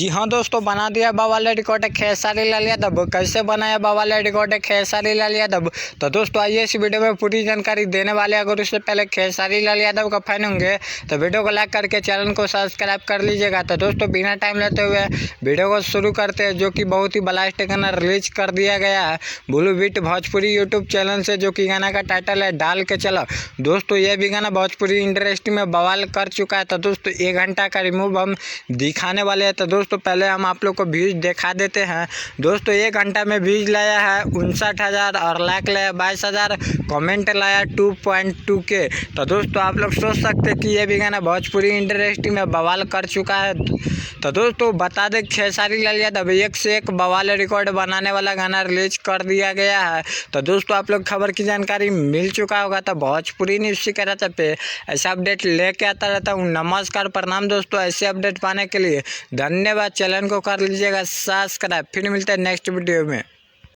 जी हाँ दोस्तों, बना दिया बवाल रिकॉर्ड खेसारी लाल यादव। कैसे बनाया बवाल रिकॉर्ड खेसारी लाल यादव? तो दोस्तों आइए इस वीडियो में पूरी जानकारी देने वाले। अगर उससे पहले खेसारी लाल यादव का फैन होंगे तो वीडियो को लाइक करके चैनल को सब्सक्राइब कर लीजिएगा। तो दोस्तों बिना टाइम लेते हुए वीडियो को शुरू करते हैं, जो कि बहुत ही ब्लास्ट गाना रिलीज कर दिया गया है Blue Beat Bhojpuri YouTube channel से, जो कि गाना का टाइटल है डाल के चलो। दोस्तों ये भी गाना भोजपुरी इंडस्ट्री में बवाल कर चुका है। तो दोस्तों 1 घंटा का रिमूव हम दिखाने वाले हैं। तो दोस्तों पहले हम आप लोग को व्यूज दिखा देते हैं। दोस्तों 1 घंटा में व्यूज लाया है 59,000 और लाइक लाया 22,000, कमेंट लाया 2.2K। तो दोस्तों आप लोग सोच सकते हैं कि ये भी गाना भोजपुरी इंडस्ट्री में बवाल कर चुका है। तो दोस्तों बता दें खेसारी लाल यादव एक से एक बवाल रिकॉर्ड बनाने वाला गाना रिलीज कर दिया गया है। तो दोस्तों आप लोग खबर की जानकारी मिल चुका होगा। तो भोजपुरी न्यूज़ की तरफ पे ऐसा अपडेट लेके आता रहता हूँ। नमस्कार, प्रणाम दोस्तों। ऐसे अपडेट पाने के लिए धन्यवाद। चैनल को कर लीजिएगा सब्सक्राइब। फिर मिलते हैं नेक्स्ट वीडियो में।